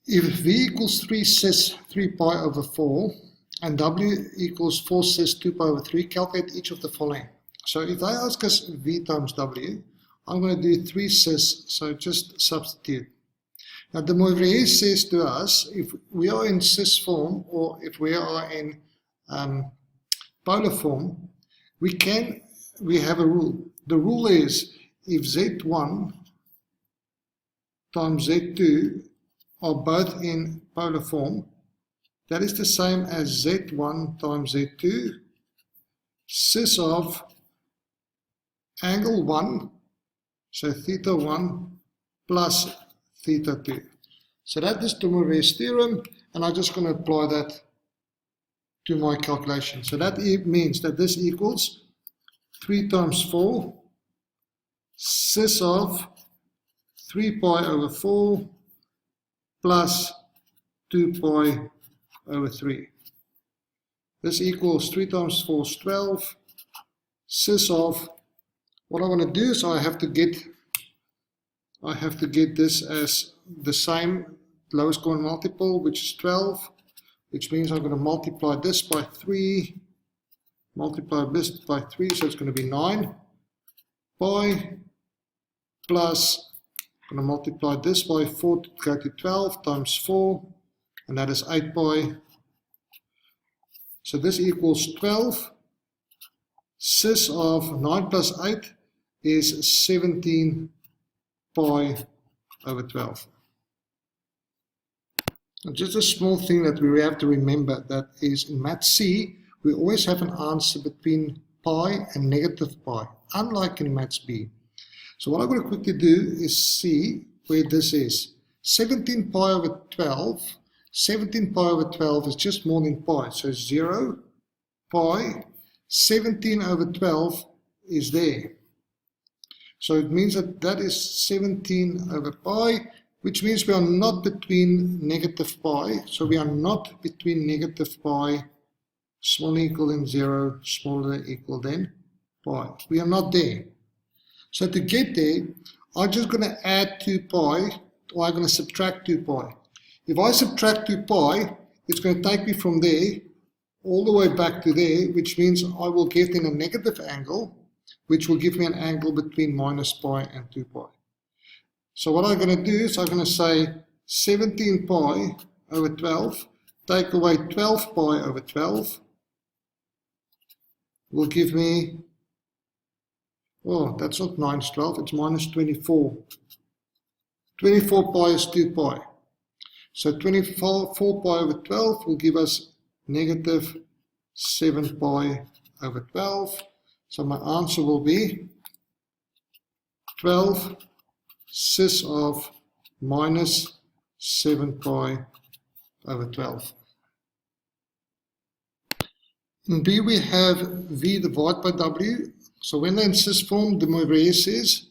If V equals 3 cis 3 pi over 4 and W equals 4 cis 2 pi over 3, calculate each of the following. So if they ask us V times W, I'm going to do 3 cis, so just substitute. Now the Moivre says to us, if we are in cis form or if we are in polar form, we have a rule. The rule is if Z1 times Z2 are both in polar form, that is the same as Z1 times Z2 cis of angle 1, so theta 1 plus theta 2. So that is the Moivre's theorem, and I'm just going to apply that to my calculation. So that means that this equals 3 times 4 cis of 3 pi over 4 plus 2 pi over 3. This equals 3 times 4 is 12 cis of, what I want to do is I have to get this as the same lowest common multiple, which is 12, which means I'm going to multiply this by 3, multiply this by 3, so it's going to be 9 pi plus, I'm going to multiply this by 4 to go to 12 times 4, and that is 8 pi. So this equals 12 cis of 9 plus 8 is 17 pi over 12. And just a small thing that we have to remember, that is in Math C, we always have an answer between pi and negative pi, unlike in Math B. So what I'm going to quickly do is see where this is. 17 pi over 12, 17 pi over 12 is just more than pi, so 0 pi, 17 over 12 is there. So it means that is 17 over pi, which means we are not between negative pi. So we are not between negative pi, smaller equal than 0, smaller equal than pi. We are not there. So to get there, I'm just going to add 2 pi, or I'm going to subtract 2 pi. If I subtract 2 pi, it's going to take me from there all the way back to there, which means I will get in a negative angle, which will give me an angle between minus pi and 2 pi. So what I'm going to do is I'm going to say 17 pi over 12, take away 12 pi over 12, will give me, oh, that's not minus 12, it's minus 24. 24 pi is 2 pi. So 24 pi over 12 will give us negative 7 pi over 12. So my answer will be 12 cis of minus 7 pi over 12. In B we have V divided by W. So when they're in cis form, the Moivre says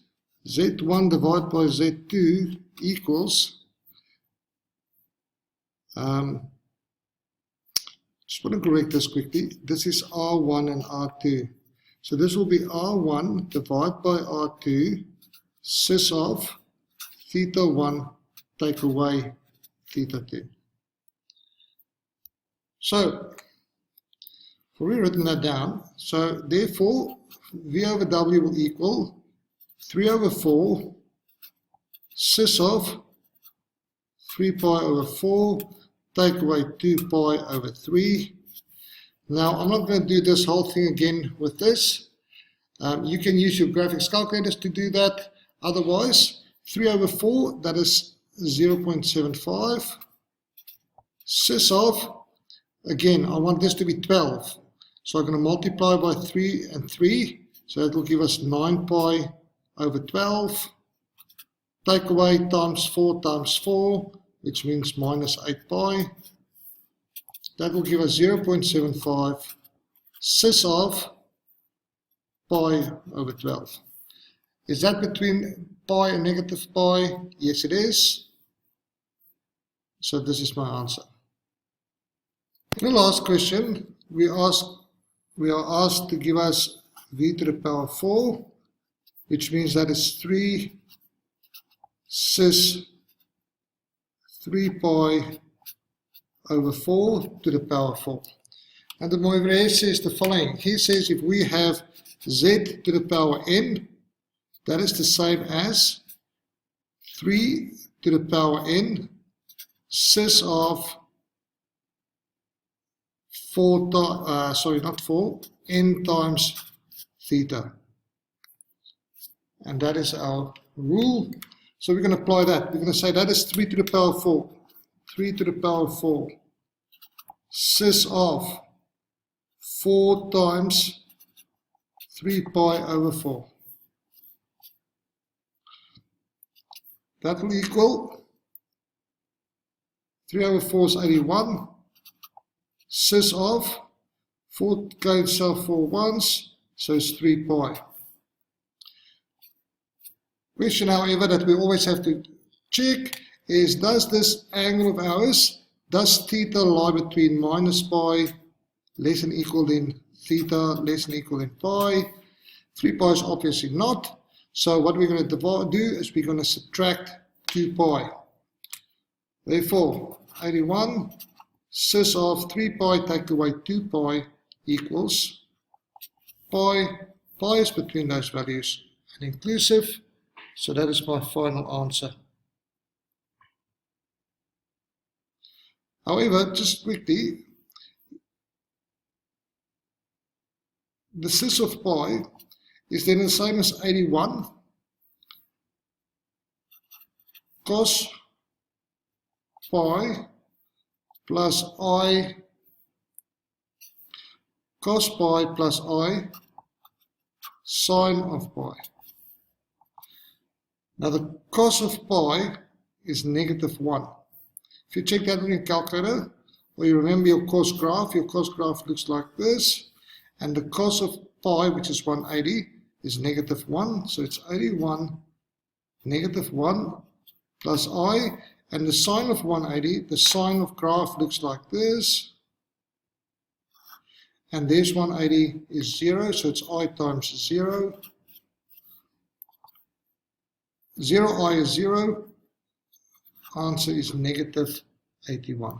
Z1 divided by Z2 equals, just want to correct this quickly. This is R1 and R2. So this will be R1 divided by R2 cis of theta 1 take away theta 2. So I've already written that down. So therefore V over W will equal 3 over 4 cis of 3 pi over 4 take away 2 pi over 3. Now I'm not going to do this whole thing again with this. You can use your graphics calculators to do that. Otherwise, 3 over 4, that is 0.75. Cis of, again, I want this to be 12. So I'm going to multiply by 3 and 3. So that will give us 9 pi over 12. Take away times 4, which means minus 8 pi. That will give us 0.75 cis of pi over 12. Is that between pi and negative pi? Yes, it is. So this is my answer. In the last question, we are asked to give us v to the power 4, which means that is 3 cis 3 pi over 4 to the power 4. And the Moivre says the following. He says if we have z to the power n, that is the same as 3 to the power n cis of 4, n times theta. And that is our rule. So we're going to apply that. We're going to say that is 3 to the power 4. 3 to the power 4 cis of 4 times 3 pi over 4. That will equal 3 over 4 is 81. Cis of 4 cancel 4 once, so it's 3 pi. Question, however, that we always have to check is, does this angle of ours, does theta lie between minus pi less than equal than theta less than equal than pi? 3 pi is obviously not. So what we're going to do is we're going to subtract 2 pi. Therefore, 81 cis of 3 pi take away 2 pi equals pi. Pi is between those values and inclusive. So that is my final answer. However, just quickly, the cis of pi is then the same as 81 cos pi plus I cos pi plus I sine of pi. Now the cos of pi is -1. If you check that on your calculator, or you remember your cos graph looks like this, and the cos of pi, which is 180, is -1, so it's 81 -1 plus I, and the sine of 180, the sine of graph looks like this, and there's 180 is 0, so it's I times 0. 0i is 0, answer is -81.